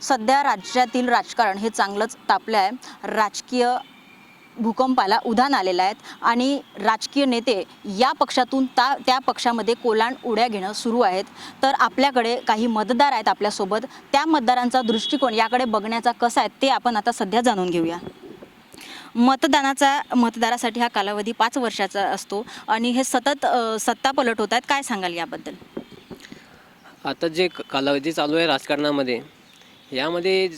सध्या राज्यातील राजकारण हे चांगलंच तापलं आहे. राजकीय भूकंपाला उधाण आलेलं आहे आणि राजकीय नेते या पक्षातून त्या पक्षामध्ये कोलांट उड्या घेणं सुरू आहेत. तर आपल्याकडे काही मतदार आहेत आपल्यासोबत. त्या मतदारांचा दृष्टिकोन याकडे बघण्याचा कसा आहे ते आपण आता सध्या जाणून घेऊया. मतदारासाठी हा कालावधी 5 वर्षाचा असतो आणि हे सतत सत्ता पलट होत आहेत. काय सांगाल याबद्दल? आता जे कालावधी चालू आहे राजकारणामध्ये, यामध्ये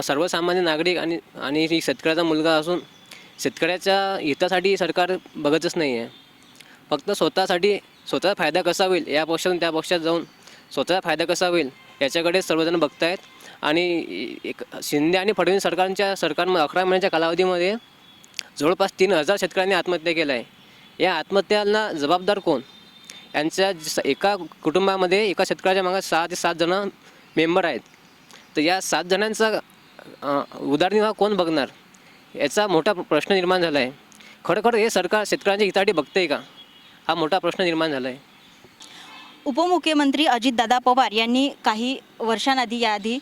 सर्वसामान्य नागरिक आणि शेतकऱ्याचा मुलगा असून शेतकऱ्याच्या हितासाठी सरकार बघतच नाही आहे. फक्त स्वतःचा फायदा कसा होईल या पक्षातून त्या पक्षात जाऊन स्वतःचा फायदा कसा होईल याच्याकडे सर्वजण बघत आहेत. आणि एक शिंदे आणि फडणवीस सरकारमध्ये 11 महिन्याच्या कालावधीमध्ये जवळपास 3000 शेतकऱ्यांनी आत्महत्या केल्या आहे. या आत्महत्यांना जबाबदार कोण? यांच्या एका कुटुंबामध्ये एका शेतकऱ्याच्या मागे 6 ते 7 जण मेंबर आहेत. तर या 7 जणांचा उदरनिर्वाह कोण बघणार याचा मोठा प्रश्न निर्माण झाला आहे. खरोखर हे सरकार शेतकऱ्यांच्या हितासाठी बघते का? हा मोठा प्रश्न निर्माण झाला आहे. उपमुख्यमंत्री अजितदादा पवार यांनी काही वर्षांआधी याआधी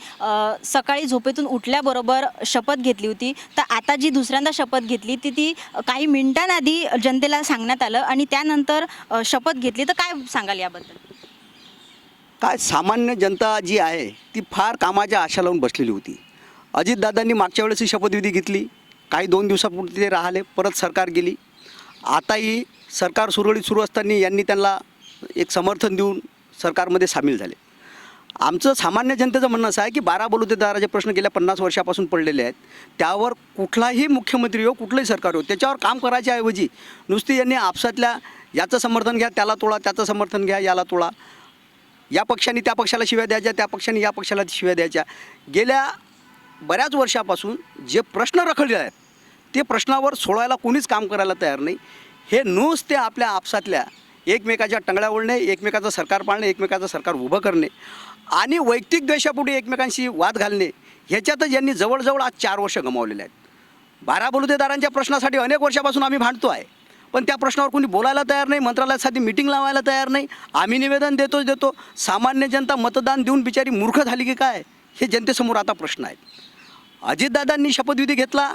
सकाळी झोपेतून उठल्याबरोबर शपथ घेतली होती. तर आता जी दुसऱ्यांदा शपथ घेतली ती काही मिनिटांआधी जनतेला सांगण्यात आलं आणि त्यानंतर शपथ घेतली. तर काय सांगाल याबद्दल? काय सामान्य जनता जी आहे ती फार कामाच्या आशा लावून बसलेली होती. अजितदादांनी मागच्या वेळेस ही शपथविधी घेतली, काही 2 दिवसापुरते ते राहिले, परत सरकार गेली. आताही सरकार सुरळीत सुरू असताना यांनी त्यांना एक समर्थन देऊन सरकारमध्ये सामील झाले. आमचं सामान्य जनतेचं म्हणणं असं आहे की 12 बलुतेदाराचे प्रश्न गेल्या 50 वर्षापासून पडलेले आहेत. त्यावर कुठलाही मुख्यमंत्री हो, कुठलंही सरकार हो, त्याच्यावर काम करायच्या ऐवजी नुसती यांनी आपसातल्या याचं समर्थन घ्या त्याला तोडा, त्याचं समर्थन घ्या याला तोडा, या पक्षाने त्या पक्षाला शिव्या द्यायच्या, त्या पक्षाने या पक्षाला शिव्या द्यायच्या. गेल्या बऱ्याच वर्षापासून जे प्रश्न रखडले आहेत ते प्रश्नावर सोडवायला कोणीच काम करायला तयार नाही. हे नुसते आपल्या आपसातल्या एकमेकाच्या टंगड्या ओढणे, एकमेकाचं सरकार पाळणे, एकमेकाचं सरकार उभं करणे आणि वैयक्तिक द्वेषापोटी एकमेकांशी वाद घालणे, ह्याच्यातच यांनी जवळजवळ आज 4 वर्ष गमावलेले आहेत. 12 बलुतेदारांच्या प्रश्नासाठी अनेक वर्षापासून आम्ही भांडतो आहे, पण त्या प्रश्नावर कोणी बोलायला तयार नाही, मंत्रालयात साधी मीटिंग लावायला तयार नाही. आम्ही निवेदन देतो, सामान्य जनता मतदान देऊन बिचारी मूर्ख झाली की काय हे जनतेसमोर आता प्रश्न आहेत. अजितदादांनी शपथविधी घेतला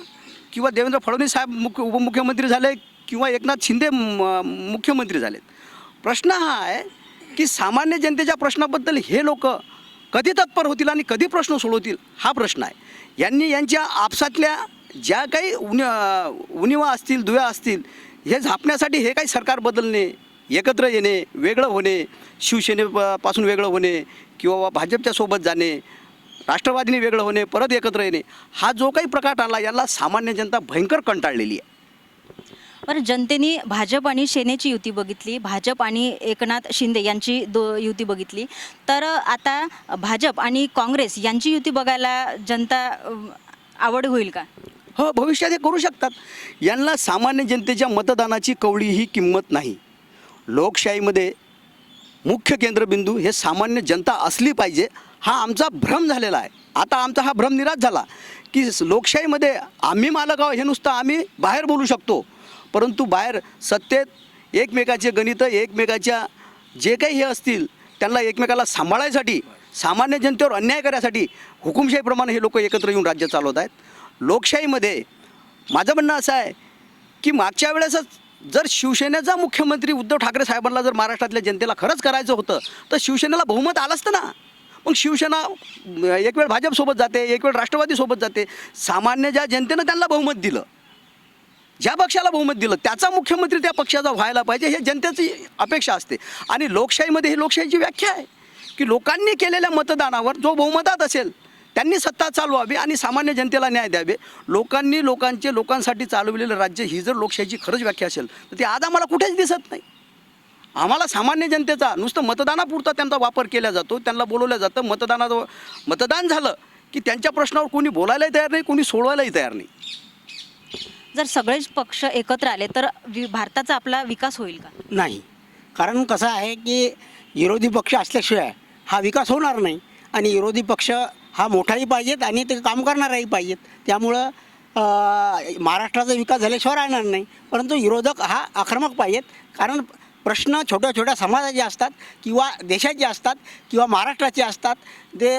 किंवा देवेंद्र फडणवीस साहेब उपमुख्यमंत्री झाले किंवा एकनाथ शिंदे मुख्यमंत्री झालेत, प्रश्न हा आहे की सामान्य जनतेच्या प्रश्नाबद्दल हे लोक कधी तत्पर होतील आणि कधी प्रश्न सोडवतील हा प्रश्न आहे. यांनी यांच्या आपसातल्या ज्या काही उणिवा असतील, दुव्या असतील, हे झापण्यासाठी हे काही सरकार बदलणे, एकत्र येणे, वेगळं होणे, शिवसेनेपासून वेगळं होणे किंवा भाजपच्या सोबत जाणे, राष्ट्रवादीने वेगळं होणे, परत एकत्र येणे, हा जो काही प्रकार आला याला सामान्य जनता भयंकर कंटाळलेली आहे. बरं, जनतेने भाजप आणि सेनेची युती बघितली, भाजप आणि एकनाथ शिंदे यांची युती बघितली. तर आता भाजप आणि काँग्रेस यांची युती बघायला जनता आवड होईल का? हो, भविष्यात हे करू शकतात. यांना सामान्य जनतेच्या मतदानाची कवडीही किंमत नाही. लोकशाहीमध्ये मुख्य केंद्रबिंदू हे सामान्य जनता असली पाहिजे, हा आमचा भ्रम झालेला आहे. आता आमचा हा भ्रम निराश झाला की लोकशाहीमध्ये आम्ही मालक आहोत हे नुसतं आम्ही बाहेर बोलू शकतो, परंतु बाहेर सत्तेत एकमेकाचे गणितं, एकमेकाच्या जे काही हे असतील त्यांना एकमेकाला सांभाळायसाठी, सामान्य जनतेवर अन्याय करण्यासाठी हुकुमशाहीप्रमाणे हे लोक एकत्र येऊन राज्य चालवत आहेत. लोकशाहीमध्ये माझं म्हणणं असं आहे की मागच्या वेळेसच जर शिवसेनेचा मुख्यमंत्री उद्धव ठाकरे साहेबांना जर महाराष्ट्रातल्या जनतेला खरंच करायचं होतं तर शिवसेनेला बहुमत आलं असतं ना. मग शिवसेना एक वेळ भाजपसोबत जाते, एक वेळ राष्ट्रवादीसोबत जाते. सामान्य ज्या जनतेनं त्यांना बहुमत दिलं, ज्या पक्षाला बहुमत दिलं त्याचा मुख्यमंत्री त्या पक्षाचा व्हायला पाहिजे, हे जनतेची अपेक्षा असते. आणि लोकशाहीमध्ये ही लोकशाहीची व्याख्या आहे की लोकांनी केलेल्या मतदानावर जो बहुमतात असेल त्यांनी सत्ता चालवावी आणि सामान्य जनतेला न्याय द्यावे. लोकांनी लोकांसाठी चालवलेलं राज्य ही जर लोकशाहीची खरंच व्याख्या असेल तर ती आज आम्हाला कुठेच दिसत नाही. आम्हाला सामान्य जनतेचा नुसतं मतदानापुरता त्यांचा वापर केला जातो, त्यांना बोलवलं जातं. मतदान झालं की त्यांच्या प्रश्नावर कोणी बोलायलाही तयार नाही, कोणी सोडवायलाही तयार नाही. जर सगळेच पक्ष एकत्र आले तर भारताचा आपला विकास होईल का? नाही, कारण कसं आहे की विरोधी पक्ष असल्याशिवाय हा विकास होणार नाही आणि विरोधी पक्ष हा मोठाही पाहिजेत आणि ते काम करणाराही पाहिजेत. त्यामुळं महाराष्ट्राचा विकास झाल्याशिवाय राहणार नाही, परंतु विरोधक हा आक्रमक पाहिजेत. कारण प्रश्न छोट्या छोट्या समाजाचे असतात किंवा देशाचे असतात किंवा महाराष्ट्राचे असतात, ते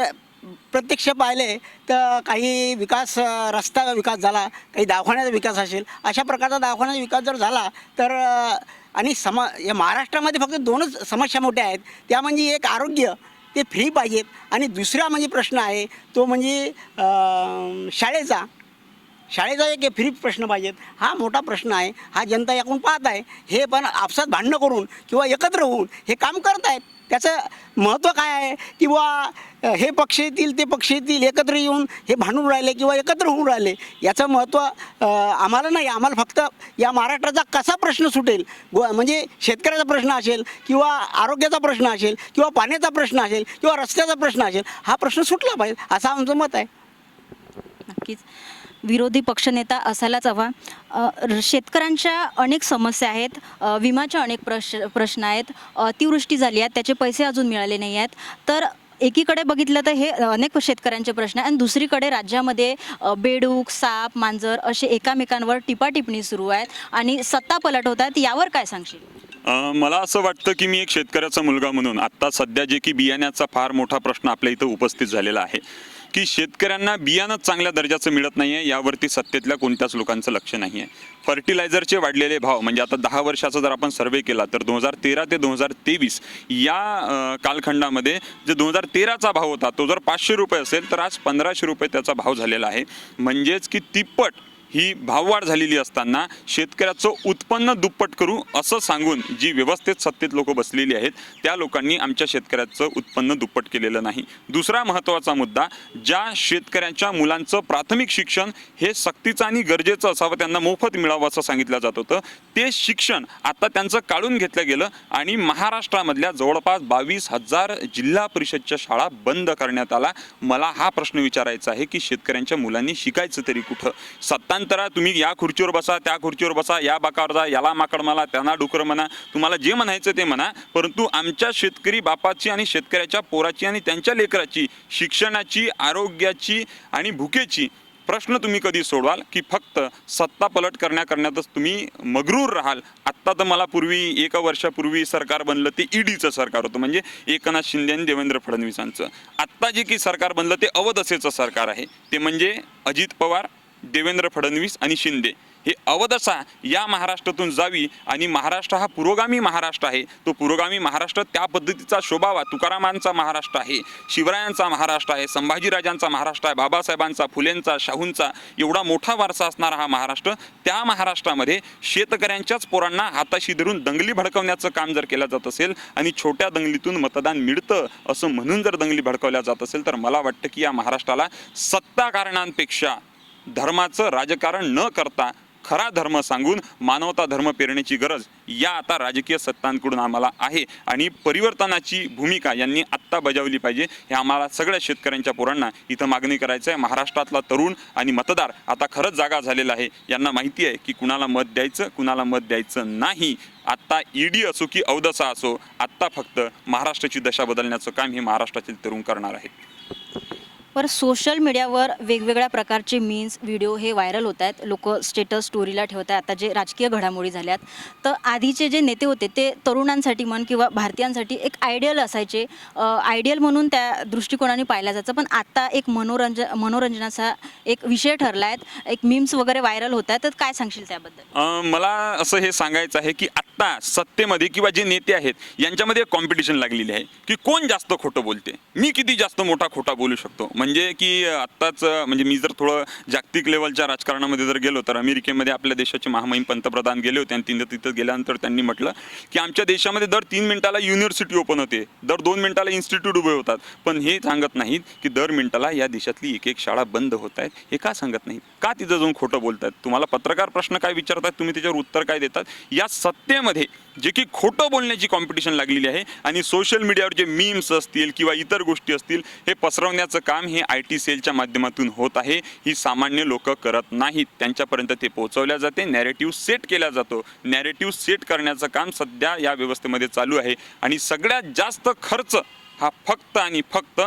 प्रत्यक्ष पाहिले तर काही विकास, रस्ता विकास झाला, काही दवाखान्याचा विकास असेल, अशा प्रकारचा दवाखान्याचा विकास जर झाला तर आणि या महाराष्ट्रामध्ये फक्त 2च समस्या मोठ्या आहेत. त्या म्हणजे एक आरोग्य, ते फ्री पाहिजेत, आणि दुसरा म्हणजे प्रश्न आहे तो म्हणजे शाळेचा एक फ्री प्रश्न पाहिजेत. हा मोठा प्रश्न आहे. हा जनता याकडून पाहत आहे. हे पण आपसात भांडणं करून किंवा एकत्र होऊन हे काम करत आहेत. त्याचं महत्त्व काय आहे किंवा हे पक्ष येतील ते पक्ष येतील एकत्र येऊन हे भांडून राहिले किंवा एकत्र होऊन राहिले, याचं महत्त्व आम्हाला नाही. आम्हाला फक्त या महाराष्ट्राचा कसा प्रश्न सुटेल, म्हणजे शेतकऱ्याचा प्रश्न असेल किंवा आरोग्याचा प्रश्न असेल किंवा पाण्याचा प्रश्न असेल किंवा रस्त्याचा प्रश्न असेल, हा प्रश्न सुटला पाहिजे असं आमचं मत आहे. नक्कीच विरोधी पक्षनेता असायलाच हवा. शेतकऱ्यांच्या अनेक समस्या आहेत, विम्याच्या अनेक प्रश्न आहेत, अतिवृष्टी झाली आहे त्याचे पैसे अजून मिळाले नाही आहेत. तर एकीकडे बघितलं तर हे अनेक शेतकऱ्यांचे प्रश्न आहे आणि दुसरीकडे राज्यामध्ये बेडूक, साप, मांजर असे एकामेकांवर टिपाटिपणी सुरू आहेत आणि सत्ता पलट होत आहेत. यावर काय सांगशील? मला असं वाटतं की मी एक शेतकऱ्याचा मुलगा म्हणून आत्ता सध्या जे की बियाण्याचा फार मोठा प्रश्न आपल्या इथं उपस्थित झालेला आहे की शेतकऱ्यांना बियाणं चांगल्या दर्जाचं मिळत नाही आहे, यावरती सत्तेतल्या कोणत्याच लोकांचं लक्ष नाही आहे. फर्टिलायझरचे वाढलेले भाव, म्हणजे आता 10 वर्षाचा जर आपण सर्वे केला तर 2013 ते 2023 या कालखंडामध्ये जे 2013चा भाव होता तो जर 500 रुपये असेल तर आज 1500 रुपये त्याचा भाव झालेला आहे. म्हणजेच की तिप्पट ही भाववाढ झालेली असताना शेतकऱ्याचं उत्पन्न दुप्पट करू असं सांगून जी व्यवस्थेत सत्तेत लोक बसलेली आहेत त्या लोकांनी आमच्या शेतकऱ्याचं उत्पन्न दुप्पट केलेलं नाही. दुसरा महत्त्वाचा मुद्दा, ज्या शेतकऱ्यांच्या मुलांचं प्राथमिक शिक्षण हे सक्तीचं आणि गरजेचं असावं, त्यांना मोफत मिळावं असं सांगितलं जात होतं, ते शिक्षण आता त्यांचं काढून घेतलं गेलं आणि महाराष्ट्रामधल्या जवळपास 22,000 जिल्हा परिषदच्या शाळा बंद करण्यात आला. मला हा प्रश्न विचारायचा आहे की शेतकऱ्यांच्या मुलांनी शिकायचं तरी कुठं? सत्तांतरा तुम्ही या खुर्चीवर बसा, त्या खुर्चीवर बसा, या बाकावर जा, याला माकड म्हणा, त्यांना डुकर म्हणा, तुम्हाला जे म्हणायचं ते म्हणा, परंतु आमच्या शेतकरी बापाची आणि शेतकऱ्याच्या पोराची आणि त्यांच्या लेकराची शिक्षणाची, आरोग्याची आणि भुकेची प्रश्न तुम्ही कधी सोडवाल की फक्त सत्ता पलट करण्यातच तुम्ही मगरूर राहाल? आत्ता तर मला पूर्वी 1 वर्षापूर्वी सरकार बनलं ते ईडीचं सरकार होतं, म्हणजे एकनाथ शिंदे आणि देवेंद्र फडणवीसांचं. आत्ता जे की सरकार बनलं ते अवदसेचं सरकार आहे, ते म्हणजे अजित पवार, देवेंद्र फडणवीस आणि शिंदे. हे अवदसा या महाराष्ट्रातून जावी आणि महाराष्ट्र हा पुरोगामी महाराष्ट्र आहे. तो पुरोगामी महाराष्ट्र त्या पद्धतीचा शोभावा, तुकारामांचा महाराष्ट्र आहे, शिवरायांचा महाराष्ट्र आहे, संभाजीराजांचा महाराष्ट्र आहे, बाबासाहेबांचा, फुलेंचा, शाहूंचा एवढा मोठा वारसा असणारा हा महाराष्ट्र. त्या महाराष्ट्रामध्ये शेतकऱ्यांच्याच पोरांना हाताशी धरून दंगली भडकवण्याचं काम जर केलं जात असेल आणि छोट्या दंगलीतून मतदान मिळतं असं म्हणून जर दंगली भडकवल्या जात असेल तर मला वाटतं की या महाराष्ट्राला सत्ता कारणांपेक्षा धर्माचं राजकारण न करता खरा धर्म सांगून मानवता धर्म पेरण्याची गरज या आता राजकीय सत्तांकडून आम्हाला आहे आणि परिवर्तनाची भूमिका यांनी आत्ता बजावली पाहिजे. हे आम्हाला सगळ्या शेतकऱ्यांच्या पोरांना इथं मागणी करायचं आहे. महाराष्ट्रातला तरुण आणि मतदार आता खरंच जागा झालेला आहे. यांना माहिती आहे की कुणाला मत द्यायचं, कुणाला मत द्यायचं नाही. आत्ता ईडी असो की अवदसा असो, आत्ता फक्त महाराष्ट्राची दशा बदलण्याचं काम हे महाराष्ट्रातील तरुण करणार आहेत. पर सोशल मीडियावर वेगवेगळ्या प्रकारचे मीम्स, व्हिडिओ हे व्हायरल होत आहेत. लोक स्टेटस, स्टोरीला ठेवत आहेत. आता जे राजकीय घडामोडी झाल्यात, तर आधीचे जे नेते होते ते तरुणांसाठी म्हण किंवा भारतीयांसाठी एक आयडियल असायचे, आयडियल म्हणून त्या दृष्टिकोनाने पाहिलं जायचं. पण आता एक मनोरंजनाचा एक विषय ठरला आहे, एक मीम्स वगैरे व्हायरल होत आहेत. तर काय सांगशील त्याबद्दल? मला असं हे सांगायचं आहे की आत्ता सत्तेमध्ये किंवा जे नेते आहेत यांच्यामध्ये कॉम्पिटिशन लागलेली आहे की कोण जास्त खोटं बोलते, मी किती जास्त मोठा खोटा बोलू शकतो. म्हणजे की आत्ताच म्हणजे मी जर थोडं जागतिक लेवलच्या राजकारणामध्ये जर गेलो तर अमेरिकेमध्ये आपल्या देशाचे महामहिम पंतप्रधान गेले होते आणि तिथं गेल्यानंतर त्यांनी म्हटलं की आमच्या देशामध्ये दर 3 मिनिटाला युनिव्हर्सिटी ओपन होते, दर 2 मिनिटाला इन्स्टिट्यूट उभे होतात. पण हे सांगत नाहीत की दर मिनिटाला या देशातली एक शाळा बंद होत आहेत. हे का सांगत नाहीत? का तिथं जाऊन खोटं बोलतात? तुम्हाला पत्रकार प्रश्न काय विचारतात, तुम्ही त्याच्यावर उत्तर काय देतात? या सत्तेमध्ये जे की खोटं बोलण्याची कॉम्पिटिशन लागलेली आहे आणि सोशल मीडियावर जे मीम्स असतील किंवा इतर गोष्टी असतील हे पसरवण्याचं काम हे IT सेलच्या माध्यमातून होत आहे. ही सामान्य लोक करत नाहीत, त्यांच्यापर्यंत ते पोहोचवल्या जाते, नॅरेटिव्ह सेट केला जातो. नॅरेटिव्ह सेट करण्याचं काम सध्या या व्यवस्थेमध्ये चालू आहे आणि सगळ्यात जास्त खर्च हा फक्त आणि फक्त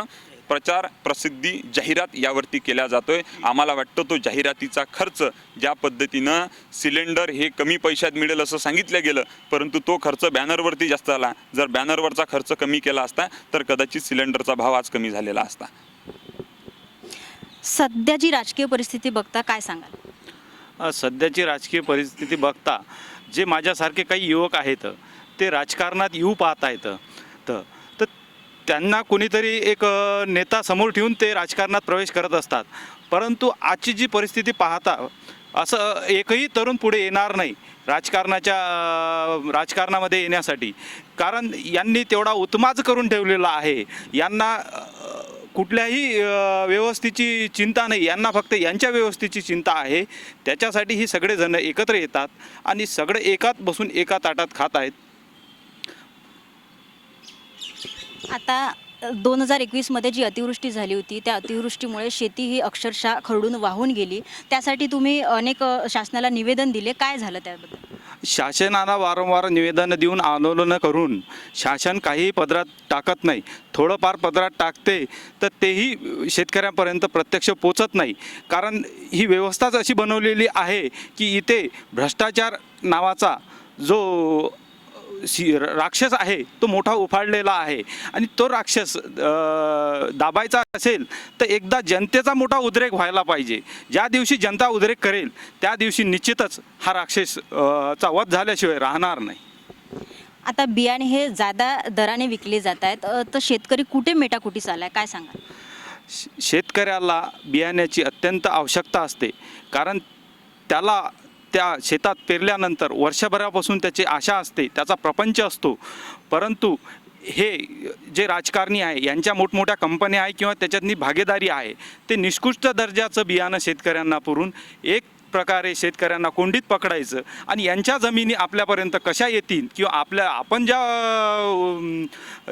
प्रचार, प्रसिद्धी, जाहिरात यावरती केला जातोय. आम्हाला वाटतं तो जाहिरातीचा खर्च, ज्या पद्धतीनं सिलेंडर हे कमी पैशात मिळेल असं सांगितलं गेलं, परंतु तो खर्च बॅनरवरती जास्त आला. जर बॅनरवरचा खर्च कमी केला असता तर कदाचित सिलेंडरचा भाव आज कमी झालेला असता. सध्याची राजकीय परिस्थिती बघता काय सांगाल? सध्याची राजकीय परिस्थिती बघता जे माझ्यासारखे काही युवक आहेत ते राजकारणात येऊ पाहत आहेत तर तर त्यांना कोणीतरी एक नेता समोर ठेवून ते राजकारणात प्रवेश करत असतात. परंतु आजची जी परिस्थिती पाहता असं एकही तरुण पुढे येणार नाही राजकारणामध्ये येण्यासाठी, कारण यांनी तेवढा उत्माज करून ठेवलेला आहे. यांना कुठल्याही व्यवस्थेची चिंता नाही, यांना फक्त यांच्या व्यवस्थेची चिंता आहे. त्याच्यासाठी ही सगळेजण एकत्र येतात आणि सगळे एकात बसून एका ताटात खात आहेत. आता 2021मध्ये जी अतिवृष्टी झाली होती त्या अतिवृष्टीमुळे शेती ही अक्षरशः खरडून वाहून गेली. त्यासाठी तुम्ही अनेक शासनाला निवेदन दिले, काय झालं त्याबद्दल? शासनाला वारंवार निवेदन देऊन आंदोलनं करून शासन काही पदरात टाकत नाही. थोडंफार पदरात टाकते तर तेही शेतकऱ्यांपर्यंत प्रत्यक्ष पोचत नाही, कारण ही व्यवस्थाच अशी बनवलेली आहे की इथे भ्रष्टाचार नावाचा जो राक्षस आहे तो मोठा उफाळलेला आहे. आणि तो राक्षस दाबायचा असेल तर एकदा जनतेचा मोठा उद्रेक व्हायला पाहिजे. ज्या दिवशी जनता उद्रेक करेल त्या दिवशी निश्चितच हा राक्षस चा वध झाल्याशिवाय राहणार नाही. आता बियाणे हे जादा दराने विकले जात आहेत, तर शेतकरी कुठे मेटाकुटीस आलाय काय सांगाल? शेतकऱ्याला बियाण्याची अत्यंत आवश्यकता असते, कारण त्याला त्या शेतात पेरल्यानंतर वर्षभरापासून त्याची आशा असते, त्याचा प्रपंच असतो. परंतु हे जे राजकारणी आहे यांच्या मोठमोठ्या कंपन्या आहे किंवा त्याच्यातनी भागीदारी आहे, ते निकृष्ट दर्जाचं बियाणं शेतकऱ्यांना पुरवून एक प्रकारे शेतकऱ्यांना कोंडीत पकडायचं आणि यांच्या जमिनी आपल्यापर्यंत कशा येतील किंवा आपण ज्या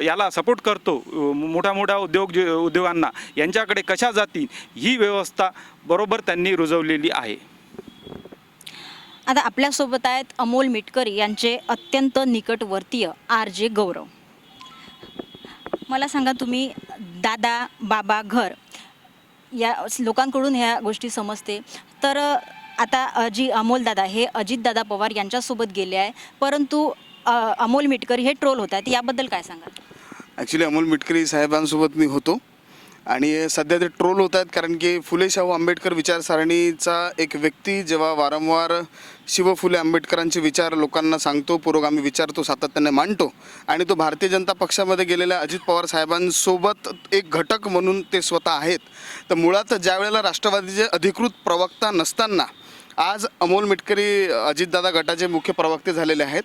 याला सपोर्ट करतो मोठ्या मोठ्या उद्योगांना यांच्याकडे कशा जातील, ही व्यवस्था बरोबर त्यांनी रुजवलेली आहे. आता आपल्यासोबत आहेत अमोल मिटकरी यांचे अत्यंत निकटवर्तीय RJ गौरव. मला सांगा, तुम्ही दादा बाबा घर या लोकांकडून ह्या गोष्टी समजते, तर आता जी अमोल दादा हे अजितदादा पवार यांच्यासोबत गेले आहे, परंतु अमोल मिटकरी हे ट्रोल होत आहेत, याबद्दल काय सांगाल? ॲक्च्युली अमोल मिटकरी साहेबांसोबत मी होतो आणि सध्या ते ट्रोल होत आहेत, कारण की फुले शाहू आंबेडकर विचारसरणीचा एक व्यक्ती जेव्हा वारंवार शिव फुले आंबेडकरांचे विचार लोकांना सांगतो, पुरोगामी विचार तो सातत्याने मांडतो आणि तो भारतीय जनता पक्षामध्ये गेलेल्या अजित पवार साहेबांसोबत एक घटक म्हणून ते स्वतः आहेत. तर मुळात ज्या वेळेला राष्ट्रवादीचे अधिकृत प्रवक्ता नसताना आज अमोल मिटकरी अजितदादा गटाचे मुख्य प्रवक्ते झालेले आहेत.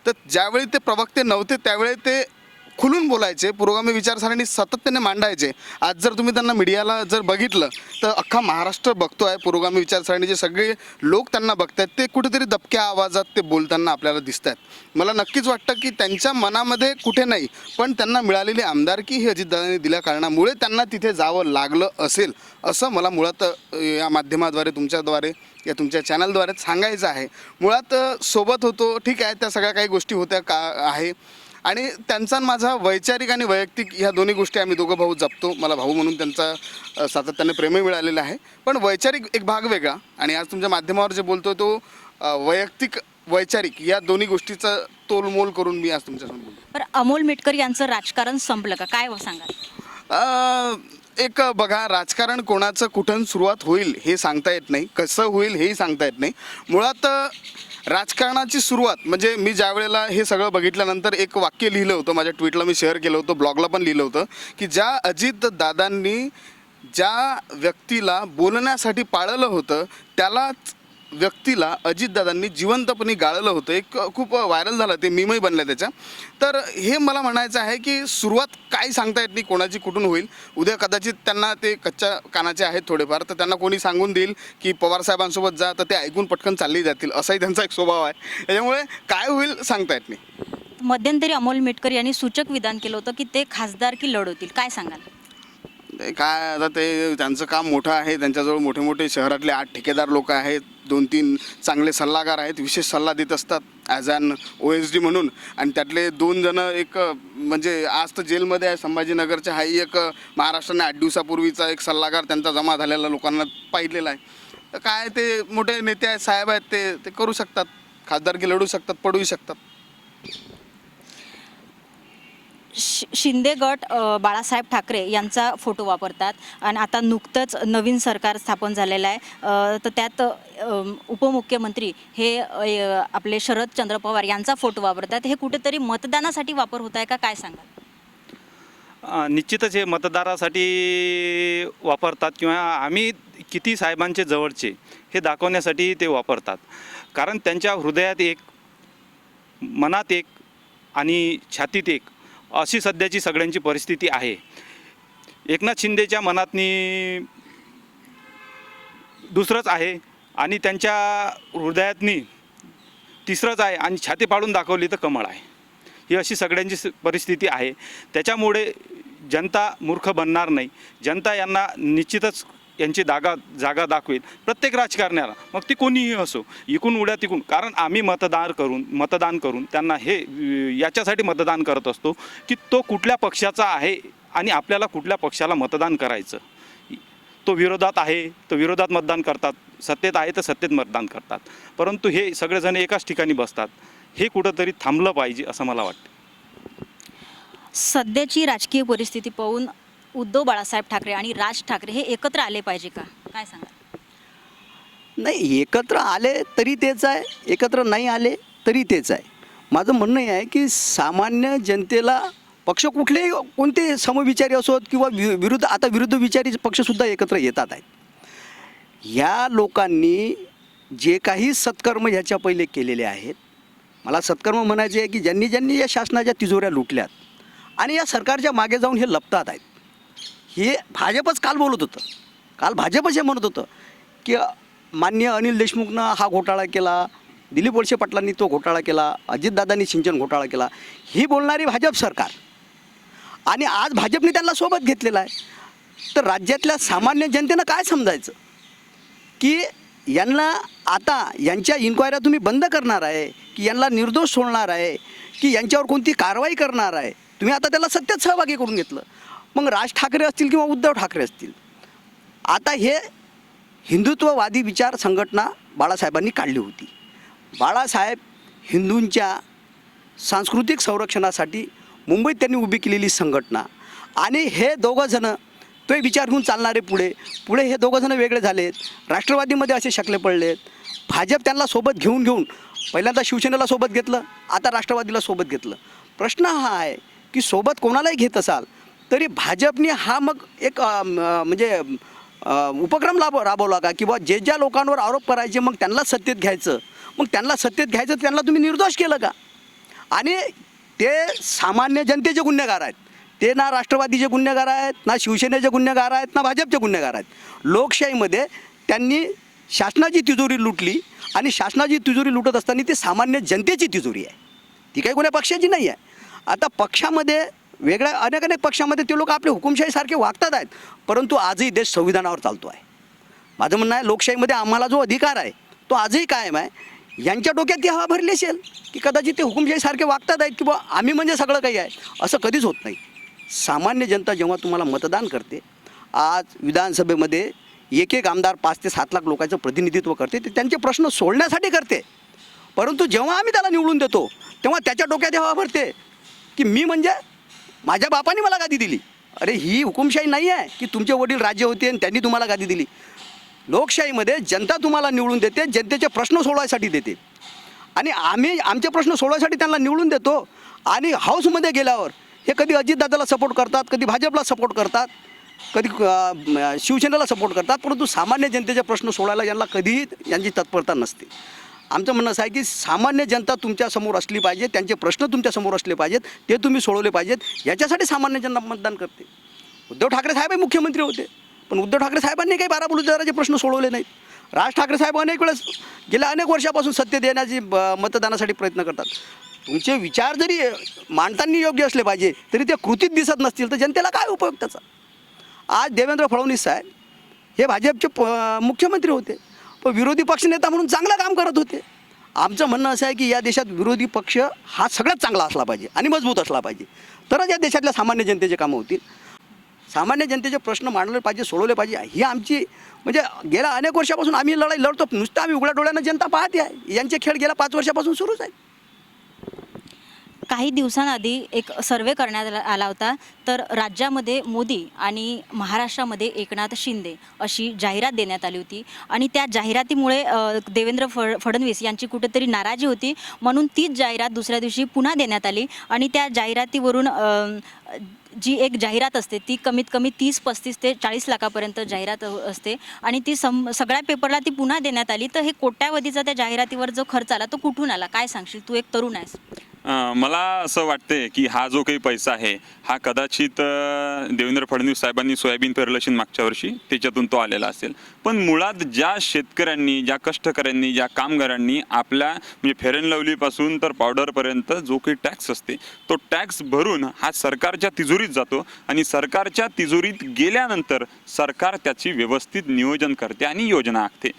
तर ज्यावेळी ते प्रवक्ते नव्हते त्यावेळी ते खुलून बोलायचे, पुरोगामी विचारसरणी सातत्याने मांडायचे. आज जर तुम्ही त्यांना मीडियाला जर बघितलं तर अख्खा महाराष्ट्र बघतो आहे, पुरोगामी विचारसरणीचे सगळे लोक त्यांना बघत आहेत. ते कुठेतरी दबक्या आवाजात ते बोलताना आपल्याला दिसत आहेत. मला नक्कीच वाटतं की त्यांच्या मनामध्ये कुठे नाही, पण त्यांना मिळालेली आमदारकी ही अजितदादांनी दिल्या कारणामुळे त्यांना तिथे जावं लागलं असेल, असं मला मुळात या माध्यमाद्वारे तुमच्याद्वारे या तुमच्या चॅनलद्वारे सांगायचं आहे. मुळात सोबत होतो, ठीक आहे, त्या सगळ्या काही गोष्टी होत्या का आहे आणि त्यांचा माझा वैचारिक आणि वैयक्तिक ह्या दोन्ही गोष्टी आम्ही दोघं भाऊ जपतो. मला भाऊ म्हणून त्यांचा सातत्याने प्रेमही मिळालेलं आहे, पण वैचारिक एक भाग वेगळा आणि आज तुमच्या माध्यमावर जे बोलतो तो वैयक्तिक वैचारिक या दोन्ही गोष्टीचा तोलमोल करून मी आज तुमच्यासमोर बोलतो. बरं, अमोल मिटकरी यांचं राजकारण संपलं का काय सांगाल? एक बघा, राजकारण कोणाचं कुठून सुरुवात होईल हे सांगता येत नाही, कसं होईल हेही सांगता येत नाही. मुळात राजकारणाची सुरुवात म्हणजे मी ज्या वेळेला हे सगळं बघितल्यानंतर एक वाक्य लिहिलं होतं, माझ्या ट्विटला मी शेअर केलं होतं, ब्लॉगला पण लिहिलं होतं की ज्या अजितदादांनी ज्या व्यक्तीला बोलण्यासाठी पाळलं होतं त्यालाच व्यक्तीला अजितदादांनी जिवंतपणे गाळलं होतं. एक खूप व्हायरल झालं, ते मीमही बनलं त्याच्या. तर हे मला म्हणायचं आहे की सुरुवात काय सांगता येत नाही कोणाची कुठून होईल. उद्या कदाचित त्यांना ते कच्च्या कानाचे आहेत थोडेफार, तर त्यांना कोणी सांगून देईल की पवारसाहेबांसोबत जा, तर ते ऐकून पटकन चालली जातील, असाही त्यांचा एक स्वभाव आहे. त्याच्यामुळे काय होईल सांगता येत नाही. मध्यंतरी अमोल मिटकरी यांनी सूचक विधान केलं होतं की ते खासदार की लढवतील, काय सांगाल? काय आता ते त्यांचं काम मोठं आहे, त्यांच्याजवळ मोठे मोठे शहरातले 8 ठेकेदार लोक आहेत, 2-3 चांगले सल्लागार आहेत, विशेष सल्ला देत असतात ॲज ॲन OSD म्हणून. आणि त्यातले 2 जण एक म्हणजे आज तर जेलमध्ये आहे संभाजीनगरच्या, हाही एक महाराष्ट्राने 8 दिवसापूर्वीचा एक सल्लागार त्यांचा जमा झालेला लोकांना पाहिलेला आहे. तर काय ते मोठे नेते आहेत, साहेब आहेत, ते करू शकतात, खासदारकी लढू शकतात, पडूही शकतात. शिंदे गट बाळासाहेब ठाकरे यांचा फोटो वापरतात आणि आता नुकतंच नवीन सरकार स्थापन झालेलं आहे, तर त्यात उपमुख्यमंत्री हे आपले शरदचंद्र पवार यांचा फोटो वापरतात. हे कुठेतरी मतदानासाठी वापर होत आहे का, काय सांगाल? निश्चितच हे मतदारासाठी वापरतात किंवा आम्ही किती साहेबांचे जवळचे हे दाखवण्यासाठी ते वापरतात. कारण त्यांच्या हृदयात एक, मनात एक आणि छातीत एक अशी सध्याची सगळ्यांची परिस्थिती आहे. एकनाथ शिंदेच्या मनातनी दुसरंच आहे आणि त्यांच्या हृदयातनी तिसरंच आहे आणि छाती पाडून दाखवली तर कमळ आहे. ही अशी सगळ्यांची परिस्थिती आहे. त्याच्यामुळे जनता मूर्ख बनणार नाही. जनता यांना निश्चितच यांची जागा दाखवेल, प्रत्येक राजकारण्याला, मग ती कोणीही असो, इकून उड्या तिकून. कारण आम्ही मतदान करून त्यांना हे याच्यासाठी मतदान करत असतो की तो कुठल्या पक्षाचा आहे आणि आपल्याला कुठल्या पक्षाला मतदान करायचं. तो विरोधात आहे तर विरोधात मतदान करतात, सत्तेत आहे तर सत्तेत मतदान करतात. परंतु हे सगळेजण एकाच ठिकाणी बसतात. हे कुठंतरी थांबलं पाहिजे असं मला वाटतं. सध्याची राजकीय परिस्थिती पाहून उद्धव बाळासाहेब ठाकरे आणि राज ठाकरे हे एकत्र आले पाहिजे का, काय सांगा? नाही, एकत्र आले तरी तेच आहे, एकत्र नाही आले तरी तेच आहे. माझं म्हणणं हे आहे की सामान्य जनतेला पक्ष कुठलेही कोणते समविचारी असोत किंवा आता विरुद्ध विचारी पक्षसुद्धा एकत्र येतात आहेत. या लोकांनी जे काही सत्कर्म ह्याच्या पहिले केलेले आहेत, मला सत्कर्म म्हणायचे आहे की ज्यांनी या शासनाच्या तिजोऱ्या लुटल्यात आणि या सरकारच्या मागे जाऊन हे लपतात आहेत. हे भाजपच काल बोलत होतं, काल भाजपच हे म्हणत होतं की माननीय अनिल देशमुखनं हा घोटाळा केला, दिलीप वळसे पाटलांनी तो घोटाळा केला, अजितदादांनी सिंचन घोटाळा केला. ही बोलणारी भाजप सरकार आणि आज भाजपने त्यांना सोबत घेतलेला आहे. तर राज्यातल्या सामान्य जनतेनं काय समजायचं की यांना आता यांच्या इन्क्वायऱ्या तुम्ही बंद करणार आहे की यांना निर्दोष सोडणार आहे की यांच्यावर कोणती कारवाई करणार आहे. तुम्ही आता त्याला सत्यात सहभागी करून घेतलं. मग राज ठाकरे असतील किंवा उद्धव ठाकरे असतील, आता हे हिंदुत्ववादी विचार संघटना बाळासाहेबांनी काढली होती. बाळासाहेब हिंदूंच्या सांस्कृतिक संरक्षणासाठी मुंबईत त्यांनी उभी केलेली संघटना आणि हे दोघंजणं तो विचार घेऊन चालणारे पुढे हे दोघंजणं वेगळे झालेत. राष्ट्रवादीमध्ये असे शकले पडलेत. भाजप त्यांना सोबत घेऊन पहिल्यांदा शिवसेनेला सोबत घेतलं, आता राष्ट्रवादीला सोबत घेतलं. प्रश्न हा आहे की सोबत कोणालाही घेत असाल तरी भाजपने हा मग एक म्हणजे उपक्रम राबवला का की बा ज्या लोकांवर आरोप करायचे मग त्यांना सत्तेत घ्यायचं, त्यांना तुम्ही निर्दोष केलं का? आणि ते सामान्य जनतेचे गुन्हेगार आहेत. ते ना राष्ट्रवादीचे गुन्हेगार आहेत, ना शिवसेनेचे गुन्हेगार आहेत, ना भाजपचे गुन्हेगार आहेत. लोकशाहीमध्ये त्यांनी शासनाची तिजोरी लुटली आणि शासनाची तिजोरी लुटत असताना ती सामान्य जनतेची तिजोरी आहे, ती काही कोण्या पक्षाची नाही आहे. आता पक्षामध्ये वेगळ्या अनेक पक्षामध्ये ते लोक आपले हुकुमशाहीसारखे वागतात आहेत, परंतु आजही देश संविधानावर चालतो आहे. माझं म्हणणं आहे लोकशाहीमध्ये आम्हाला जो अधिकार आहे तो आजही कायम आहे. यांच्या डोक्यात ती हवा भरली असेल की कदाचित ते हुकुमशाहीसारखे वागतात आहेत की बा आम्ही म्हणजे सगळं काही आहे, असं कधीच होत नाही. सामान्य जनता जेव्हा तुम्हाला मतदान करते, आज विधानसभेमध्ये एक आमदार 5 ते 7 लाख लोकांचं प्रतिनिधित्व करते, ते त्यांचे प्रश्न सोडण्यासाठी करते. परंतु जेव्हा आम्ही त्याला निवडून देतो तेव्हा त्याच्या डोक्यात हवा भरते की मी म्हणजे माझ्या बापाने मला गादी दिली. अरे ही हुकुमशाही नाही आहे की तुमचे वडील राज्य होते आणि त्यांनी तुम्हाला गादी दिली. लोकशाहीमध्ये जनता तुम्हाला निवडून देते, जनतेचे प्रश्न सोडवायसाठी देते आणि आम्ही आमचे प्रश्न सोडवायसाठी त्यांना निवडून देतो. आणि हाऊसमध्ये गेल्यावर हे कधी अजितदादाला सपोर्ट करतात, कधी भाजपला सपोर्ट करतात, कधी शिवसेनेला सपोर्ट करतात, परंतु सामान्य जनतेचे प्रश्न सोडायला यांना कधीही यांची तत्परता नसते. आमचं म्हणणं असं आहे की सामान्य जनता तुमच्यासमोर असली पाहिजे, त्यांचे प्रश्न तुमच्यासमोर असले पाहिजेत, ते तुम्ही सोडवले पाहिजेत. याच्यासाठी सामान्य जनता मतदान करते. उद्धव ठाकरे साहेबही मुख्यमंत्री होते, पण उद्धव ठाकरे साहेबांनी काही 12 बलुतेदाराचे प्रश्न सोडवले नाहीत. राज ठाकरे साहेब अनेक वेळेस गेल्या अनेक वर्षापासून सत्तेत येण्याची मतदानासाठी प्रयत्न करतात. तुमचे विचार जरी मांडताना योग्य असले पाहिजे तरी ते कृतीत दिसत नसतील तर जनतेला काय उपयोग त्याचा? आज देवेंद्र फडणवीस साहेब हे भाजपचे मुख्यमंत्री होते, पण विरोधी पक्षनेता म्हणून चांगलं काम करत होते. आमचं म्हणणं असं आहे की या देशात विरोधी पक्ष हा सगळ्यात चांगला असला पाहिजे आणि मजबूत असला पाहिजे, तरच या देशातल्या सामान्य जनतेचे कामं होतील. सामान्य जनतेचे प्रश्न मांडले पाहिजे, सोडवले पाहिजे. ही आमची म्हणजे गेल्या अनेक वर्षापासून आम्ही लढाई लढतो. नुसतं आम्ही उघड्या डोळ्यानं जनता पाहते आहे. यांचे खेळ गेल्या 5 वर्षापासून सुरूच आहे. काही दिवसांआधी एक सर्वे करण्यात आला होता, तर राज्यामध्ये मोदी आणि महाराष्ट्रामध्ये एकनाथ शिंदे अशी जाहिरात देण्यात आली होती आणि त्या जाहिरातीमुळे देवेंद्र फडणवीस यांची कुठेतरी नाराजी होती, म्हणून तीच जाहिरात दुसऱ्या दिवशी पुन्हा देण्यात आली आणि त्या जाहिरातीवरून जी एक जाहिरात असते ती कमीत कमी 30-35 ते 40 लाखापर्यंत जाहिरात असते आणि ती सगळ्या पेपरला ती पुन्हा देण्यात आली. तर हे कोट्यावधीचा त्या जाहिरातीवर जो खर्च आला तो कुठून आला, काय सांगशील? तू एक तरुण आहेस. मला असं वाटते की हा जो काही पैसा आहे हा कदाचित देवेंद्र फडणवीस साहेबांनी सोयाबीन पेरलं असेल मागच्या वर्षी, त्याच्यातून तो आलेला असेल. पण मुळात ज्या शेतकऱ्यांनी, ज्या कष्टकऱ्यांनी, ज्या कामगारांनी आपल्या म्हणजे फेअर अँड लवलीपासून तर पावडरपर्यंत जो काही टॅक्स असते तो टॅक्स भरून हा सरकारच्या तिजोरीत जातो आणि सरकारच्या तिजोरीत गेल्यानंतर सरकार त्याची व्यवस्थित नियोजन करते आणि योजना आखते.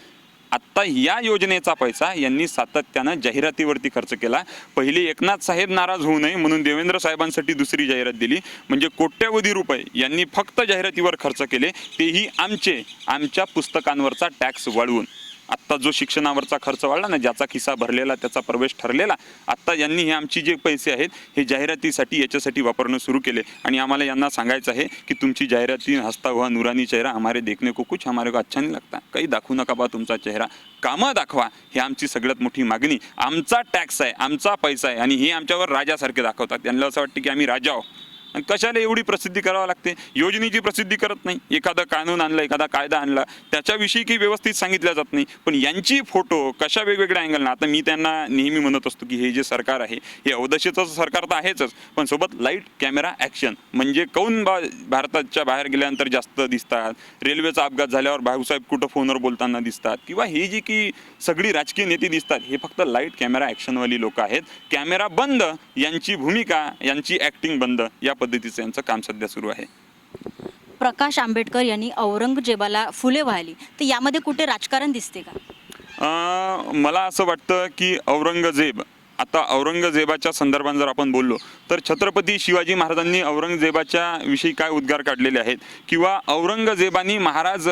आत्ता या योजनेचा पैसा यांनी सातत्यानं जाहिरातीवरती खर्च केला. पहिली एकनाथ साहेब नाराज होऊ नये म्हणून देवेंद्र साहेबांसाठी दुसरी जाहिरात दिली, म्हणजे कोट्यवधी रुपये यांनी फक्त जाहिरातीवर खर्च केले, तेही आमच्या पुस्तकांवरचा टॅक्स वाढवून. आत्ता जो शिक्षणावरचा खर्च वाढला ना, ज्याचा खिसा भरलेला त्याचा प्रवेश ठरलेला, आत्ता यांनी हे आमची जे पैसे आहेत हे जाहिरातीसाठी याच्यासाठी वापरणं सुरू केले आणि आम्हाला यांना सांगायचं आहे की तुमची जाहिराती हसता हुआ नूरानी चेहरा हमारे देखने को कुछ हमारे को अच्छा नहीं लगता. काही दाखवू नका बा तुमचा चेहरा, कामं दाखवा. ही आमची सगळ्यात मोठी मागणी. आमचा टॅक्स आहे, आमचा पैसा आहे आणि हे आमच्यावर राजासारखे दाखवतात. त्यांना असं वाटतं की आम्ही राजा आहोत. आणि कशाला एवढी प्रसिद्धी करावं लागते? योजनेची प्रसिद्धी करत नाही. एखादा कानून आणला, एखादा कायदा आणला, त्याच्याविषयी काही व्यवस्थित सांगितलं जात नाही. पण यांची फोटो कशा वेगवेगळ्या अँगलनं. आता मी त्यांना नेहमी म्हणत असतो की हे जे सरकार आहे हे अवदशेचं सरकार तर आहेच, पण सोबत लाईट कॅमेरा ॲक्शन. म्हणजे कौन भारताच्या बाहेर गेल्यानंतर जास्त दिसतात, रेल्वेचा अपघात झाल्यावर भाऊसाहेब कुठं फोनवर बोलताना दिसतात, किंवा ही जी की सगळी राजकीय नेते दिसतात हे फक्त लाईट कॅमेरा ॲक्शनवाली लोक आहेत. कॅमेरा बंद, यांची भूमिका, यांची ॲक्टिंग बंद, या पद्धतीचं यांचं काम सध्या सुरू आहे. प्रकाश आंबेडकर यांनी औरंगजेबाला फुले वाहिली, तर यामध्ये कुठे राजकारण दिसते का? मला असं वाटतं की आता औरंगजेबाच्या संदर्भात जर आपण बोललो तर छत्रपती शिवाजी महाराजांनी औरंगजेबाच्या विषयी काय उद्गार काढलेले आहेत, किंवा औरंगजेबानी महाराज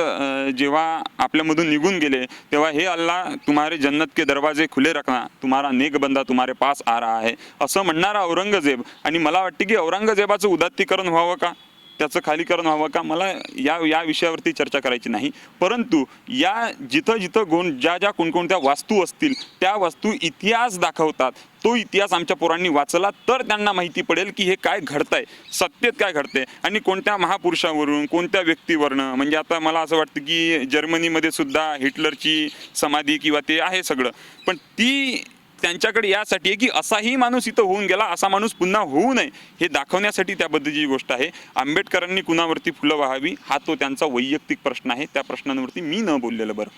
जेव्हा आपल्यामधून निघून गेले तेव्हा हे अल्लाह तुम्हारे जन्नत के दरवाजे खुले रखना, तुम्हारा नेक बंदा तुम्हारे पास आ रहा है, असं म्हणणारा औरंगजेब. आणि मला वाटते की औरंगजेबाचं उदात्तीकरण व्हावं का, त्याचं खालीकरण व्हावं का, मला या विषयावरती चर्चा करायची नाही. परंतु या जिथं ज्या कोणकोणत्या वास्तू असतील त्या वास्तू इतिहास दाखवतात. तो इतिहास आमच्या पोरांनी वाचला तर त्यांना माहिती पडेल की हे काय घडतंय, सत्तेत काय घडतंय आणि कोणत्या महापुरुषावरून, कोणत्या व्यक्तीवरनं. म्हणजे आता मला असं वाटतं की जर्मनीमध्ये सुद्धा हिटलरची समाधी किंवा ते आहे सगळं, पण ती त्यांच्याकडे यासाठी आहे की असाही माणूस इथं होऊन गेला, असा माणूस पुन्हा होऊ नये हे दाखवण्यासाठी त्या पद्धतीची गोष्ट आहे. आंबेडकरांनी कुणावरती फुलं वाहावी हा तो त्यांचा वैयक्तिक प्रश्न आहे, त्या प्रश्नांवरती मी न बोललेलं बरं.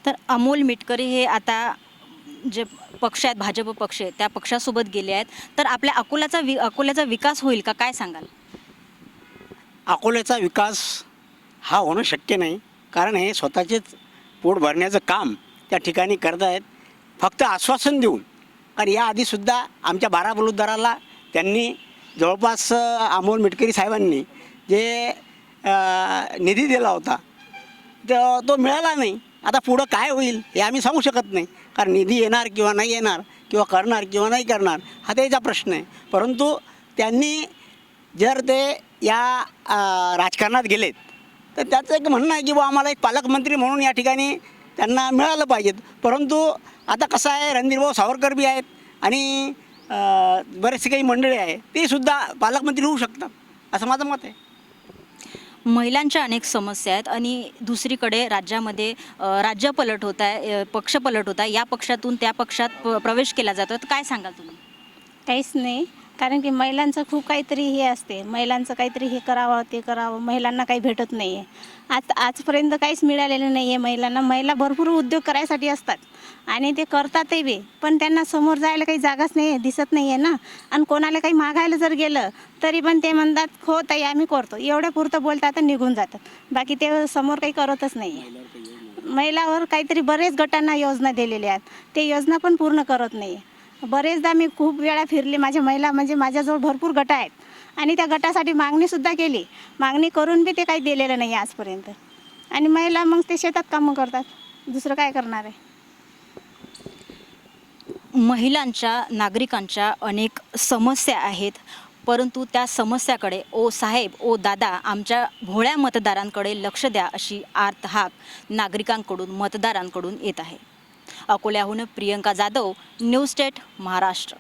तर अमोल मिटकरी हे आता जे पक्ष आहेत, भाजप पक्ष आहे, त्या पक्षासोबत गेले आहेत, तर आपल्या अकोल्याचा विकास होईल का, काय सांगाल? अकोल्याचा विकास हा होणं शक्य नाही, कारण हे स्वतःचेच पोट भरण्याचं काम त्या ठिकाणी करत आहेत, फक्त आश्वासन देऊन. कारण याआधीसुद्धा आमच्या बाराबलुतदाराला त्यांनी जवळपास अमोल मिटकरी साहेबांनी जे निधी दिला होता तो मिळाला नाही. आता पुढं काय होईल हे आम्ही सांगू शकत नाही, कारण निधी येणार किंवा नाही येणार, किंवा करणार किंवा नाही करणार हा त्याचा प्रश्न आहे. परंतु त्यांनी जर ते या राजकारणात गेलेत तर त्याचं एक म्हणणं आहे की बुवा आम्हाला एक पालकमंत्री म्हणून या ठिकाणी त्यांना मिळालं पाहिजेत. परंतु आता कसं आहे, रणधीरभाऊ सावरकर बी आहेत आणि बरेचसे काही मंडळी आहे, ते सुद्धा पालकमंत्री होऊ शकतात असं माझं मत आहे. महिलांच्या अनेक समस्या आहेत आणि दुसरीकडे राज्यामध्ये राज्यपलट होत आहे, पक्षपलट होत आहे, या पक्षातून त्या पक्षात प्रवेश केला जातो. तर काय सांगाल तुम्ही? काहीच नाही, कारण की महिलांचं खूप काहीतरी हे असते, महिलांचं काहीतरी हे करावं ते करावं, महिलांना काही भेटत नाही आहे. आजपर्यंत काहीच मिळालेलं नाही आहे महिलांना. महिला भरपूर उद्योग करायसाठी असतात आणि ते करतातही बी, पण त्यांना समोर जायला काही जागाच नाही आहे, दिसत नाही आहे ना. आणि कोणाला काही मागायला जर गेलं तरी पण ते म्हणतात हो ताई आम्ही करतो, एवढ्या पुरतं बोलतात आणि निघून जातात, बाकी ते समोर काही करतच नाही आहे. महिलावर काहीतरी बरेच गटांना योजना दिलेल्या आहेत, ते योजना पण पूर्ण करत नाही आहे. बरेचदा मी खूप वेळा फिरले, माझ्या महिला म्हणजे माझ्याजवळ भरपूर गट आहेत आणि त्या गटासाठी मागणीसुद्धा केली, मागणी करून बी ते काही दिलेलं नाही आजपर्यंत. आणि महिला मग ते शेतात कामं करतात, दुसरं काय करणार आहे. महिलांच्या नागरिकांच्या अनेक समस्या आहेत, परंतु त्या समस्याकडे ओ साहेब ओ दादा आमच्या भोळ्या मतदारांकडे लक्ष द्या अशी आर्त हाक नागरिकांकडून मतदारांकडून येत आहे. अकोल्याहून प्रियंका जाधव, न्यूज स्टेट महाराष्ट्र.